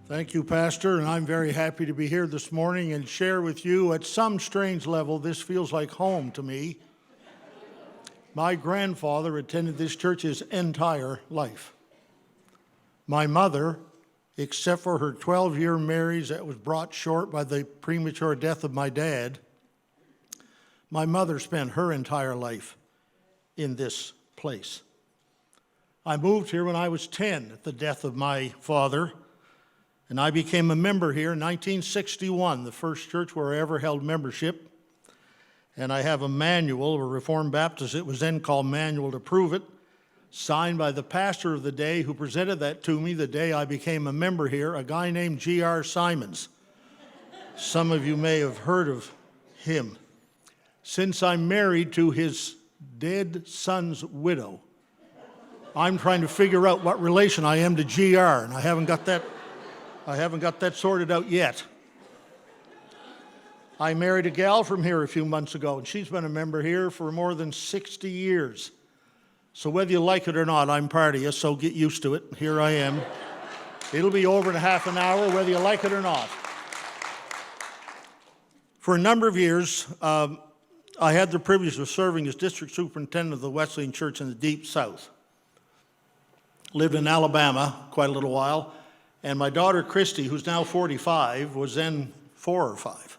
Thank you, Pastor, and I'm very happy to be here this morning and share with you. At some strange level, this feels like home to me. My grandfather attended this church his entire life. My mother, except for her 12-year marriage that was brought short by the premature death of my dad, my mother spent her entire life in this place. I moved here when I was 10 at the death of my father, and I became a member here in 1961, the first church where I ever held membership. And I have a manual of a Reformed Baptist, it was then called Manual to Prove It, signed by the pastor of the day who presented that to me the day I became a member here, a guy named G.R. Simons. Some of you may have heard of him. Since I'm married to his dead son's widow, I'm trying to figure out what relation I am to G.R., and I haven't got that sorted out yet. I married a gal from here a few months ago, and she's been a member here for more than 60 years. So whether you like it or not, I'm part of you, so get used to it. Here I am. It'll be over in a half an hour, whether you like it or not. For a number of years, I had the privilege of serving as district superintendent of the Wesleyan Church in the Deep South. Lived in Alabama quite a little while. And my daughter, Christy, who's now 45, was then 4 or 5.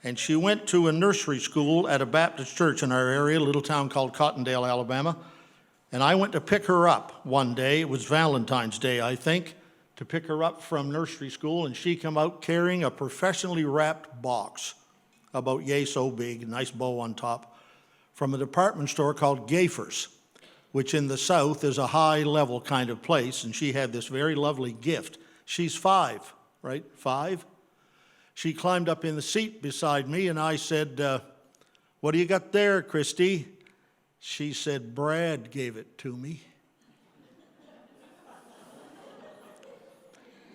And she went to a nursery school at a Baptist church in our area, a little town called Cottondale, Alabama. And I went to pick her up one day. It was Valentine's Day, I think, to pick her up from nursery school. And she came out carrying a professionally wrapped box, about yay so big, nice bow on top, from a department store called Gaffer's, which in the South is a high-level kind of place. And she had this very lovely gift. She's 5, right? 5? She climbed up in the seat beside me, and I said, what do you got there, Christy? She said, Brad gave it to me.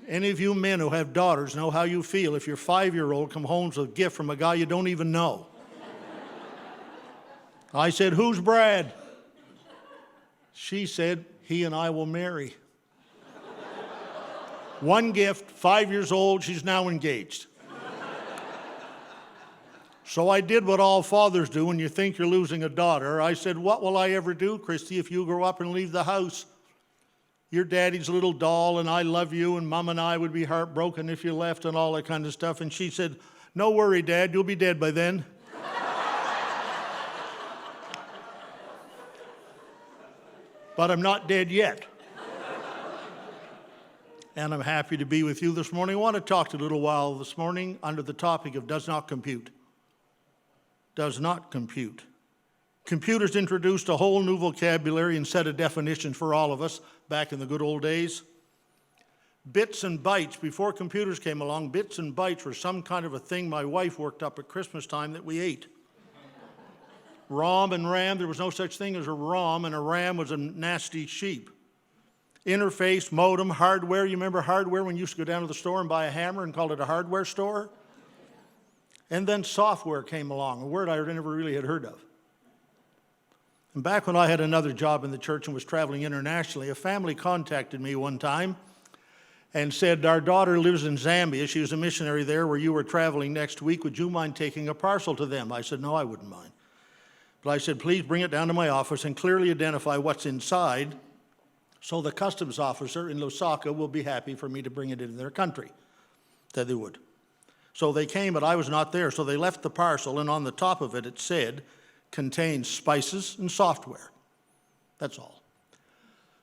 Any of you men who have daughters know how you feel if your 5-year-old comes home with a gift from a guy you don't even know. I said, who's Brad? She said, he and I will marry. One gift, 5 years old, she's now engaged. So I did what all fathers do when you think you're losing a daughter. I said, what will I ever do, Christy, if you grow up and leave the house? You're daddy's little doll, and I love you, and Mom and I would be heartbroken if you left and all that kind of stuff. And she said, no worry, Dad, you'll be dead by then. But I'm not dead yet. And I'm happy to be with you this morning. I want to talk to you a little while this morning under the topic of does not compute. Does not compute. Computers introduced a whole new vocabulary and set of definitions for all of us back in the good old days. Bits and bytes, before computers came along, bits and bytes were some kind of a thing my wife worked up at Christmas time that we ate. ROM and RAM, there was no such thing as a ROM, and a RAM was a nasty sheep. Interface, modem, hardware. You remember hardware when you used to go down to the store and buy a hammer and call it a hardware store? And then software came along, a word I never really had heard of. And back when I had another job in the church and was traveling internationally, a family contacted me one time and said, our daughter lives in Zambia. She was a missionary there where you were traveling next week. Would you mind taking a parcel to them? I said, no, I wouldn't mind. But I said, please bring it down to my office and clearly identify what's inside, so the customs officer in Lusaka will be happy for me to bring it into their country. Said they would. So they came, but I was not there. So they left the parcel, and on the top of it, it said, contains spices and software. That's all.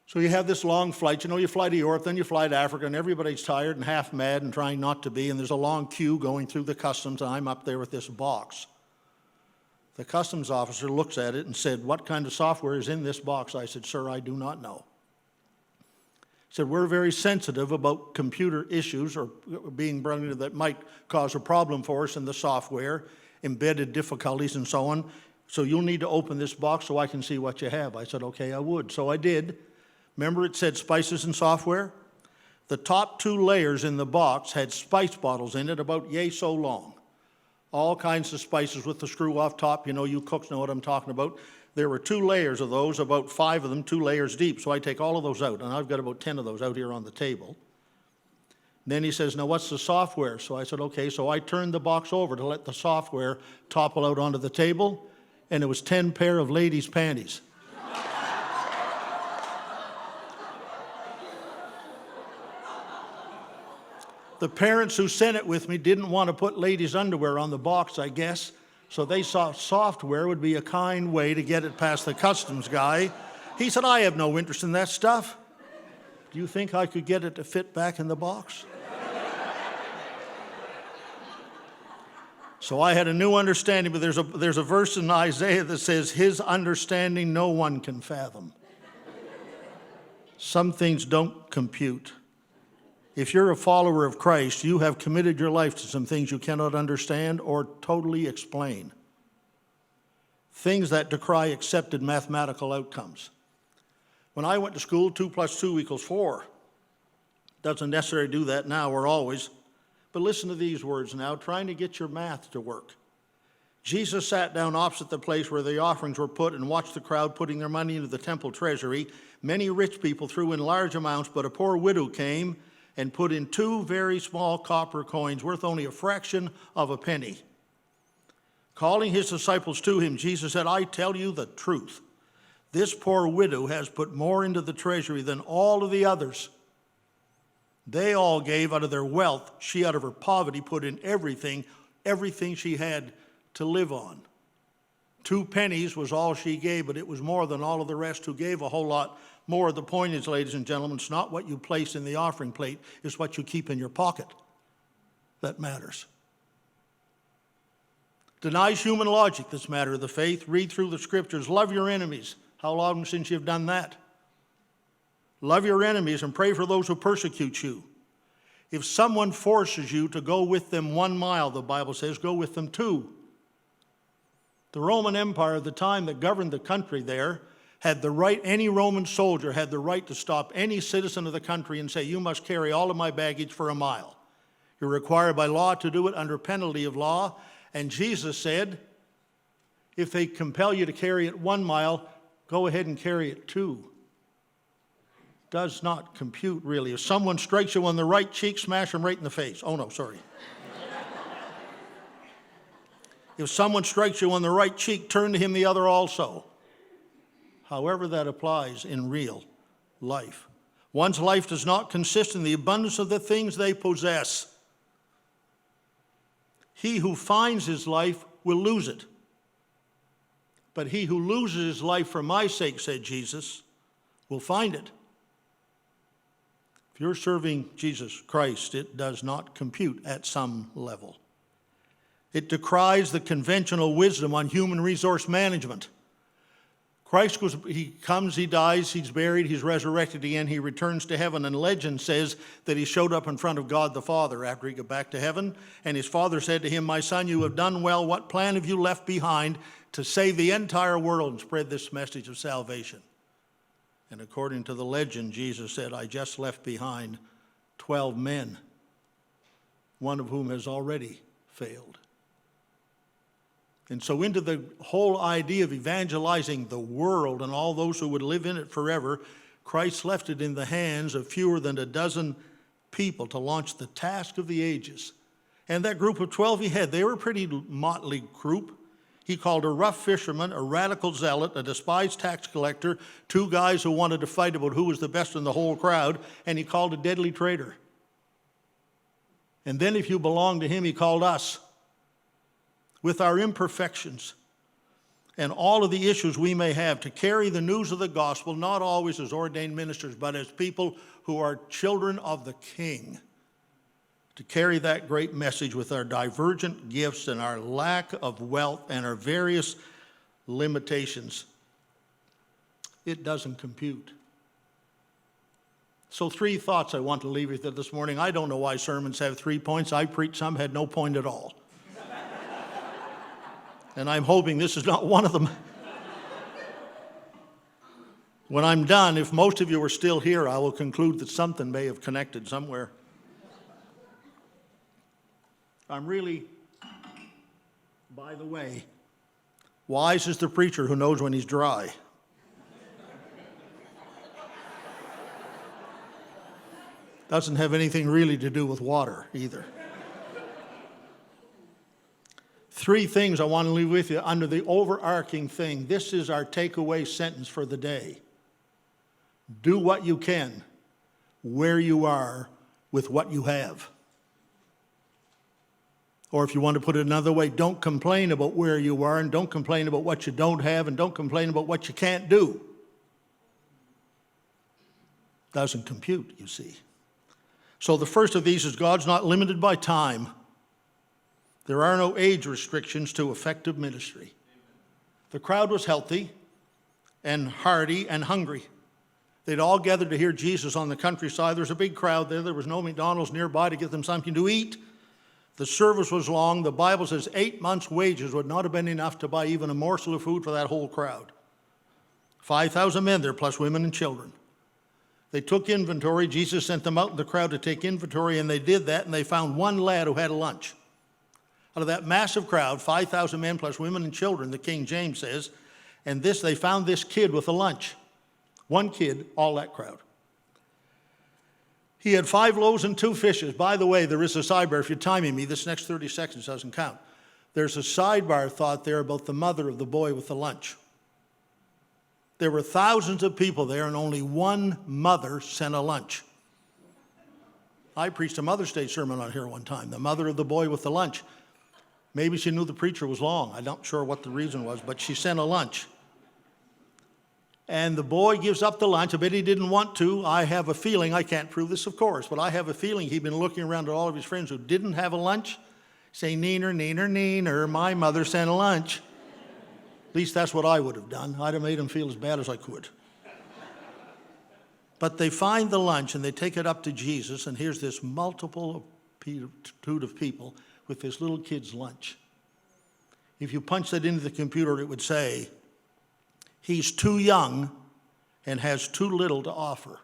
So you have this long flight. You know, you fly to Europe, then you fly to Africa, and everybody's tired and half mad and trying not to be, and there's a long queue going through the customs, and I'm up there with this box. The customs officer looks at it and said, what kind of software is in this box? I said, sir, I do not know. He said, we're very sensitive about computer issues or being brought into that might cause a problem for us in the software, embedded difficulties and so on. So you'll need to open this box so I can see what you have. I said, okay, I would. So I did. Remember it said spices and software? The top 2 layers in the box had spice bottles in it about yay so long. All kinds of spices with the screw off top. You know, you cooks know what I'm talking about. There were 2 layers of those, about 5 of them, 2 layers deep. So I take all of those out, and I've got about 10 of those out here on the table. Then he says, now what's the software? So I said, okay. So I turned the box over to let the software topple out onto the table, and it was 10 pair of ladies' panties. The parents who sent it with me didn't want to put ladies' underwear on the box, I guess, so they thought software would be a kind way to get it past the customs guy. He said, I have no interest in that stuff. Do you think I could get it to fit back in the box? So I had a new understanding, but there's a verse in Isaiah that says, his understanding no one can fathom. Some things don't compute. If you're a follower of Christ, you have committed your life to some things you cannot understand or totally explain. Things that decry accepted mathematical outcomes. When I went to school, 2 + 2 = 4. Doesn't necessarily do that now or always. But listen to these words now, trying to get your math to work. Jesus sat down opposite the place where the offerings were put and watched the crowd putting their money into the temple treasury. Many rich people threw in large amounts, but a poor widow came and put in 2 very small copper coins worth only a fraction of a penny. Calling his disciples to him, Jesus said, I tell you the truth. This poor widow has put more into the treasury than all of the others. They all gave out of their wealth. She, out of her poverty, put in everything she had to live on. 2 pennies was all she gave, but it was more than all of the rest who gave a whole lot more. The point is, ladies and gentlemen, it's not what you place in the offering plate, it's what you keep in your pocket that matters. Denies human logic, this matter of the faith. Read through the scriptures. Love your enemies. How long since you've done that? Love your enemies and pray for those who persecute you. If someone forces you to go with them 1 mile, the Bible says, go with them 2. The Roman Empire at the time that governed the country there had the right, any Roman soldier had the right to stop any citizen of the country and say, you must carry all of my baggage for 1 mile. You're required by law to do it under penalty of law. And Jesus said, if they compel you to carry it 1 mile, go ahead and carry it 2. Does not compute, really. If someone strikes you on the right cheek, smash them right in the face. Oh, no, sorry. If someone strikes you on the right cheek, turn to him the other also. However that applies in real life. One's life does not consist in the abundance of the things they possess. He who finds his life will lose it. But he who loses his life for my sake, said Jesus, will find it. If you're serving Jesus Christ, it does not compute at some level. It decries the conventional wisdom on human resource management. Christ goes, he comes, he dies, he's buried, he's resurrected again, he returns to heaven, and legend says that he showed up in front of God the Father after he got back to heaven, and his Father said to him, my son, you have done well. What plan have you left behind to save the entire world and spread this message of salvation? And according to the legend, Jesus said, I just left behind 12 men, one of whom has already failed. And so into the whole idea of evangelizing the world and all those who would live in it forever, Christ left it in the hands of fewer than a dozen people to launch the task of the ages. And that group of 12 he had, they were a pretty motley group. He called a rough fisherman, a radical zealot, a despised tax collector, 2 guys who wanted to fight about who was the best in the whole crowd, and he called a deadly traitor. And then if you belong to him, he called us. With our imperfections and all of the issues we may have, to carry the news of the gospel, not always as ordained ministers, but as people who are children of the King, to carry that great message with our divergent gifts and our lack of wealth and our various limitations. It doesn't compute. So 3 thoughts I want to leave you with this morning. I don't know why sermons have 3 points. I preached some had no point at all. And I'm hoping this is not one of them. When I'm done, if most of you are still here, I will conclude that something may have connected somewhere. I'm really, by the way, wise is the preacher who knows when he's dry. Doesn't have anything really to do with water either. 3 things I want to leave with you under the overarching thing. This is our takeaway sentence for the day. Do what you can, where you are, with what you have. Or if you want to put it another way, don't complain about where you are, and don't complain about what you don't have, and don't complain about what you can't do. Doesn't compute, you see. So the first of these is God's not limited by time. There are no age restrictions to effective ministry. The crowd was healthy and hearty and hungry. They'd all gathered to hear Jesus on the countryside. There was a big crowd there. There was no McDonald's nearby to get them something to eat. The service was long. The Bible says 8 months' wages would not have been enough to buy even a morsel of food for that whole crowd. 5,000 men there, plus women and children. They took inventory. Jesus sent them out in the crowd to take inventory, and they did that, and they found one lad who had a lunch. Out of that massive crowd, 5,000 men plus women and children, the King James says, and they found this kid with a lunch. One kid, all that crowd. He had 5 loaves and 2 fishes. By the way, there is a sidebar. If you're timing me, this next 30 seconds doesn't count. There's a sidebar thought there about the mother of the boy with the lunch. There were thousands of people there, and only one mother sent a lunch. I preached a Mother's Day sermon on here one time, the mother of the boy with the lunch. Maybe she knew the preacher was long. I'm not sure what the reason was, but she sent a lunch. And the boy gives up the lunch. I bet he didn't want to. I have a feeling, I can't prove this, of course, but I have a feeling he'd been looking around at all of his friends who didn't have a lunch, saying, neener, neener, neener, my mother sent a lunch. At least that's what I would have done. I'd have made him feel as bad as I could. But they find the lunch, and they take it up to Jesus, and here's this multitude of people with this little kid's lunch. If you punch that into the computer, it would say, he's too young and has too little to offer.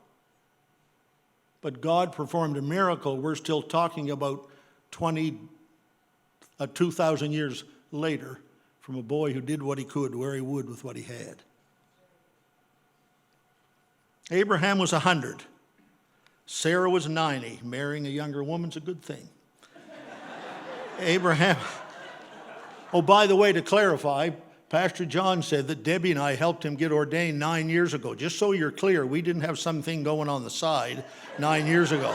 But God performed a miracle. We're still talking about 2,000 years later from a boy who did what he could, where he would with what he had. Abraham was 100. Sarah was 90. Marrying a younger woman's a good thing. Abraham. Oh, by the way, to clarify, Pastor John said that Debbie and I helped him get ordained 9 years ago. Just so you're clear, we didn't have something going on the side 9 years ago.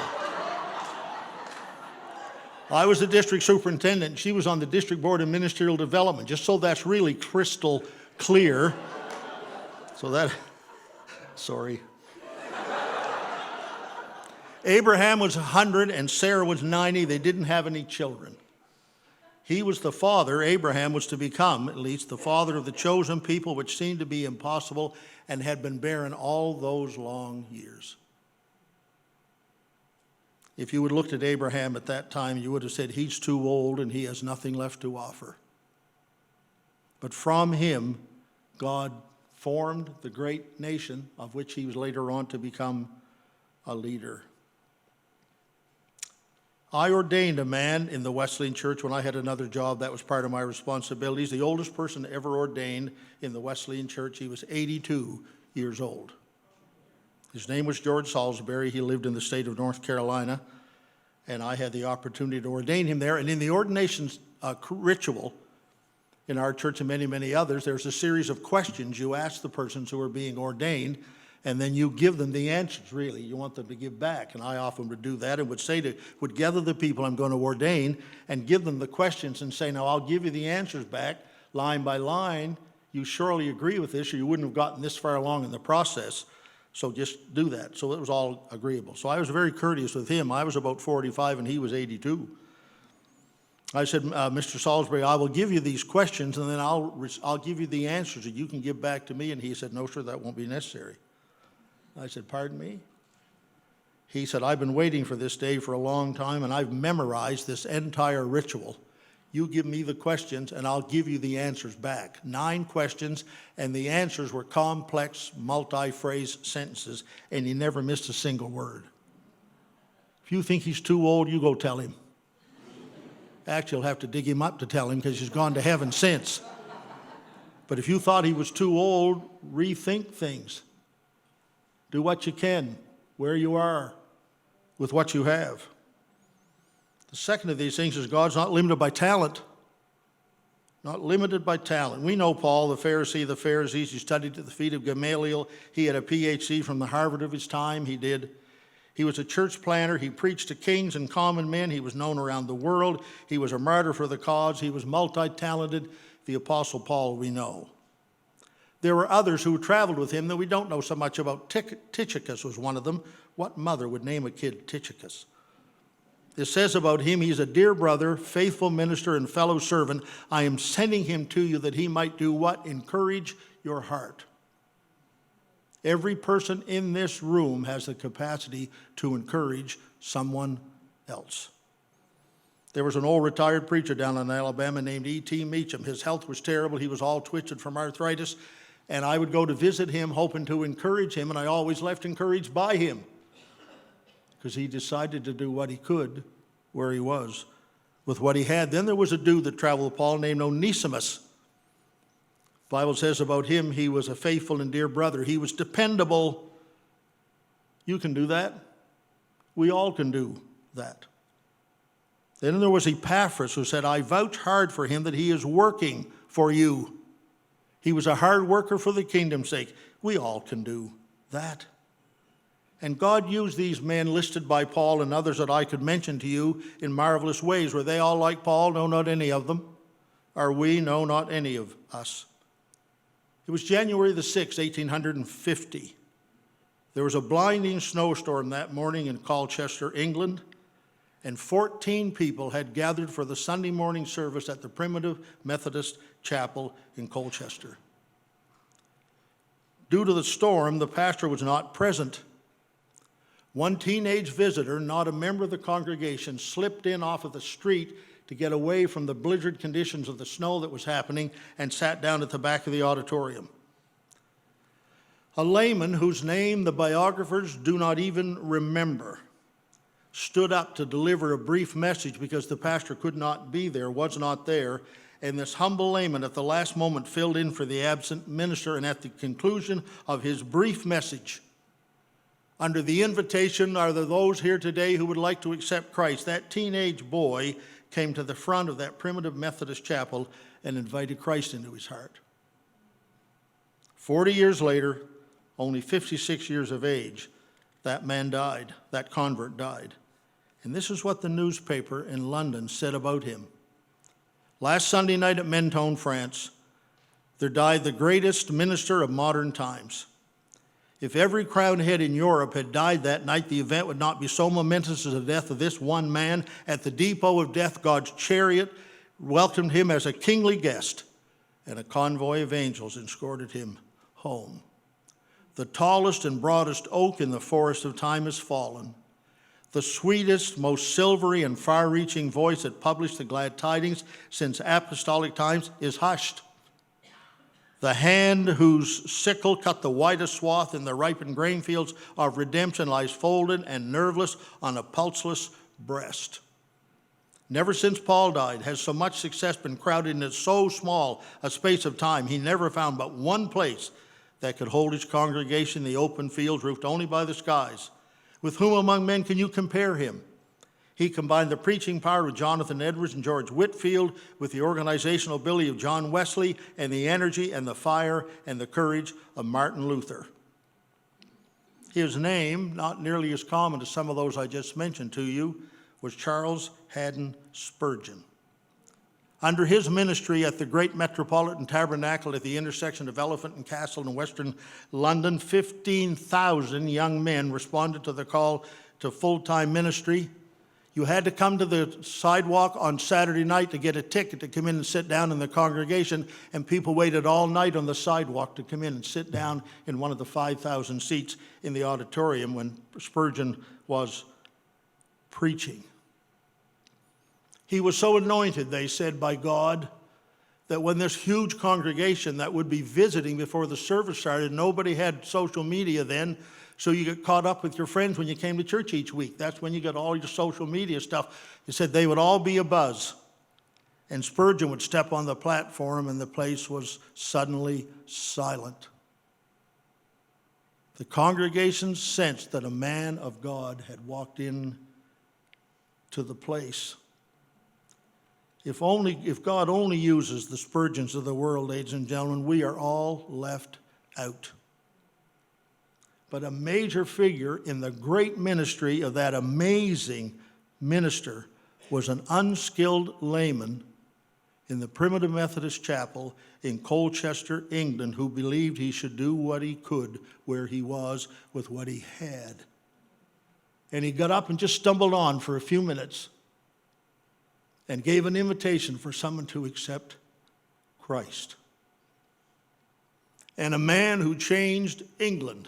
I was the district superintendent, and she was on the district board of ministerial development, just so that's really crystal clear. Sorry. Abraham was 100 and Sarah was 90. They didn't have any children. He was the father, Abraham was to become, at least, the father of the chosen people, which seemed to be impossible and had been barren all those long years. If you would have looked at Abraham at that time, you would have said, he's too old and he has nothing left to offer. But from him, God formed the great nation of which he was later on to become a leader. I ordained a man in the Wesleyan Church when I had another job. That was part of my responsibilities. The oldest person ever ordained in the Wesleyan Church. He was 82 years old. His name was George Salisbury. He lived in the state of North Carolina, and I had the opportunity to ordain him there. And in the ordination ritual in our church and many, many others, there's a series of questions you ask the persons who are being ordained, and then you give them the answers, really. You want them to give back. And I often would do that and would gather the people I'm going to ordain and give them the questions and say, now I'll give you the answers back line by line. You surely agree with this or you wouldn't have gotten this far along in the process. So just do that. So it was all agreeable. So I was very courteous with him. I was about 45 and he was 82. I said, Mr. Salisbury, I will give you these questions and then I'll give you the answers that you can give back to me. And he said, no, sir, that won't be necessary. I said, pardon me? He said, I've been waiting for this day for a long time, and I've memorized this entire ritual. You give me the questions, and I'll give you the answers back. 9 questions, and the answers were complex, multi-phrase sentences, and he never missed a single word. If you think he's too old, you go tell him. Actually, you'll have to dig him up to tell him because he's gone to heaven since. But if you thought he was too old, rethink things. Do what you can, where you are, with what you have. The second of these things is God's not limited by talent. Not limited by talent. We know Paul, the Pharisee of the Pharisees. He studied at the feet of Gamaliel. He had a PhD from the Harvard of his time. He did. He was a church planter. He preached to kings and common men. He was known around the world. He was a martyr for the cause. He was multi-talented. The Apostle Paul, we know. There were others who traveled with him that we don't know so much about. Tychicus was one of them. What mother would name a kid Tychicus? It says about him, he's a dear brother, faithful minister, and fellow servant. I am sending him to you that he might do what? Encourage your heart. Every person in this room has the capacity to encourage someone else. There was an old retired preacher down in Alabama named E.T. Meacham. His health was terrible. He was all twisted from arthritis. And I would go to visit him, hoping to encourage him, and I always left encouraged by him, because he decided to do what he could where he was with what he had. Then there was a dude that traveled with Paul named Onesimus. The Bible says about him, he was a faithful and dear brother. He was dependable. You can do that. We all can do that. Then there was Epaphras, who said, I vouch hard for him that he is working for you. He was a hard worker for the kingdom's sake. We all can do that. And God used these men listed by Paul and others that I could mention to you in marvelous ways. Were they all like Paul? No, not any of them. Are we? No, not any of us. It was January the 6th, 1850. There was a blinding snowstorm that morning in Colchester, England, and 14 people had gathered for the Sunday morning service at the Primitive Methodist Chapel in Colchester. Due to the storm, the pastor was not present. One teenage visitor, not a member of the congregation, slipped in off of the street to get away from the blizzard conditions of the snow that was happening and sat down at the back of the auditorium. A layman whose name the biographers do not even remember stood up to deliver a brief message because the pastor could not be there, was not there, and this humble layman at the last moment filled in for the absent minister, and at the conclusion of his brief message, under the invitation, are there those here today who would like to accept Christ? That teenage boy came to the front of that Primitive Methodist Chapel and invited Christ into his heart. 40 years later, only 56 years of age, that man died, that convert died. And this is what the newspaper in London said about him. Last Sunday night at Menton, France, there died the greatest minister of modern times. If every crowned head in Europe had died that night, the event would not be so momentous as the death of this one man. At the depot of death, God's chariot welcomed him as a kingly guest, and a convoy of angels escorted him home. The tallest and broadest oak in the forest of time has fallen. The sweetest, most silvery and far-reaching voice that published the glad tidings since apostolic times is hushed. The hand whose sickle cut the widest swath in the ripened grain fields of redemption lies folded and nerveless on a pulseless breast. Never since Paul died has so much success been crowded into so small a space of time. He never found but one place that could hold his congregation, the open fields roofed only by the skies. With whom among men can you compare him? He combined the preaching power of Jonathan Edwards and George Whitefield with the organizational ability of John Wesley and the energy and the fire and the courage of Martin Luther. His name, not nearly as common as some of those I just mentioned to you, was Charles Haddon Spurgeon. Under his ministry at the great Metropolitan Tabernacle at the intersection of Elephant and Castle in western London, 15,000 young men responded to the call to full-time ministry. You had to come to the sidewalk on Saturday night to get a ticket to come in and sit down in the congregation, and people waited all night on the sidewalk to come in and sit down in one of the 5,000 seats in the auditorium when Spurgeon was preaching. He was so anointed, they said, by God, that when this huge congregation that would be visiting before the service started, nobody had social media then, so you get caught up with your friends when you came to church each week. That's when you got all your social media stuff. He said they would all be abuzz. And Spurgeon would step on the platform and the place was suddenly silent. The congregation sensed that a man of God had walked in to the place. If God only uses the Spurgeons of the world, ladies and gentlemen, we are all left out. But a major figure in the great ministry of that amazing minister was an unskilled layman in the Primitive Methodist Chapel in Colchester, England, who believed he should do what he could where he was with what he had. And he got up and just stumbled on for a few minutes and gave an invitation for someone to accept Christ. And a man who changed England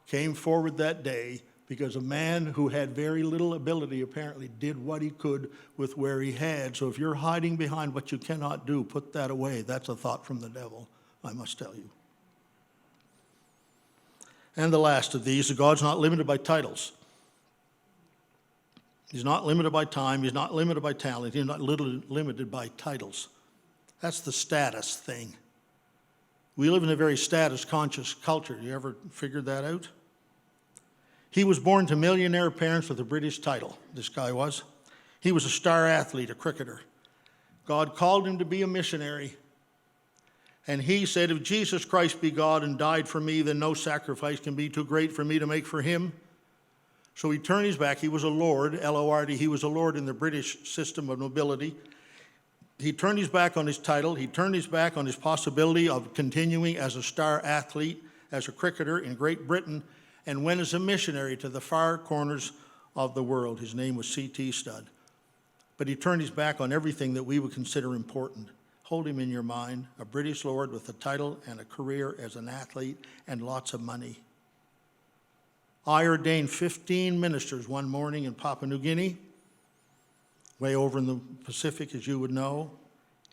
came forward that day because a man who had very little ability apparently did what he could with where he had. So if you're hiding behind what you cannot do, put that away. That's a thought from the devil, I must tell you. And the last of these, God's not limited by titles. He's not limited by time. He's not limited by talent. He's not limited by titles. That's the status thing. We live in a very status-conscious culture. You ever figured that out? He was born to millionaire parents with a British title, this guy was. He was a star athlete, a cricketer. God called him to be a missionary. And he said, if Jesus Christ be God and died for me, then no sacrifice can be too great for me to make for him. So he turned his back. He was a lord, L-O-R-D. He was a lord in the British system of nobility. He turned his back on his title. He turned his back on his possibility of continuing as a star athlete, as a cricketer in Great Britain, and went as a missionary to the far corners of the world. His name was C.T. Studd. But he turned his back on everything that we would consider important. Hold him in your mind, a British lord with a title and a career as an athlete and lots of money. I ordained 15 ministers one morning in Papua New Guinea, way over in the Pacific, as you would know.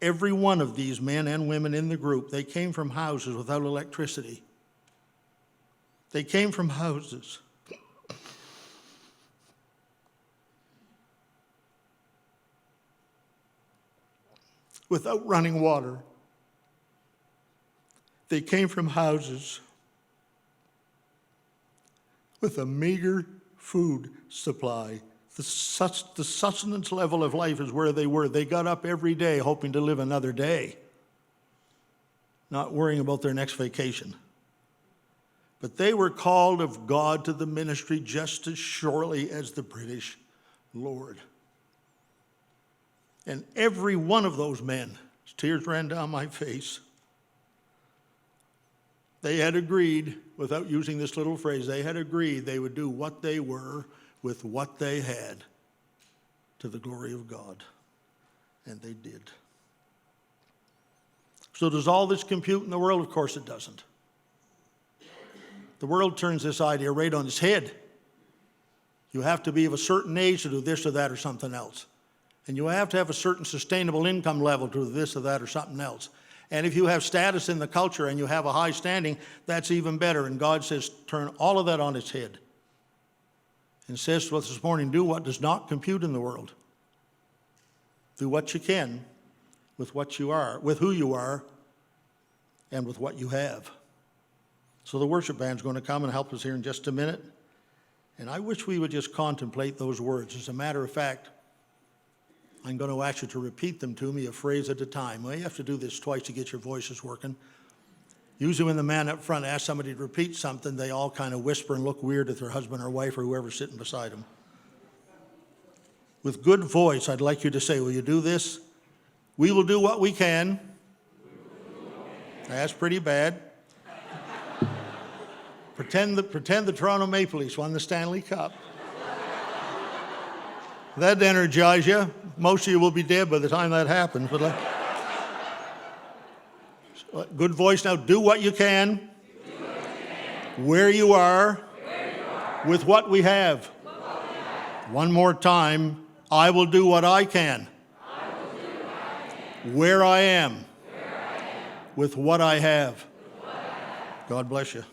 Every one of these men and women in the group, they came from houses without electricity. They came from houses without running water. They came from houses with a meager food supply. The sustenance level of life is where they were. They got up every day hoping to live another day, not worrying about their next vacation. But they were called of God to the ministry just as surely as the British Lord. And every one of those men, tears ran down my face, they had agreed, without using this little phrase, they had agreed they would do what they were with what they had to the glory of God. And they did. So does all this compute in the world? Of course it doesn't. The world turns this idea right on its head. You have to be of a certain age to do this or that or something else. And you have to have a certain sustainable income level to do this or that or something else. And if you have status in the culture and you have a high standing, that's even better. And God says, turn all of that on its head. And says to us this morning, do what does not compute in the world. Do what you can with what you are, with who you are, and with what you have. So the worship band's going to come and help us here in just a minute. And I wish we would just contemplate those words. As a matter of fact, I'm going to ask you to repeat them to me a phrase at a time. Well, you have to do this twice to get your voices working. Usually when the man up front asks somebody to repeat something, they all kind of whisper and look weird at their husband or wife or whoever's sitting beside them. With good voice, I'd like you to say, will you do this? We will do what we can. That's pretty bad. Pretend the Toronto Maple Leafs won the Stanley Cup. That'd energize you. Most of you will be dead by the time that happens. But good voice now. Do what you can. Where you are. With what we have. One more time. I will do what I can. Where I am. With what I have. God bless you.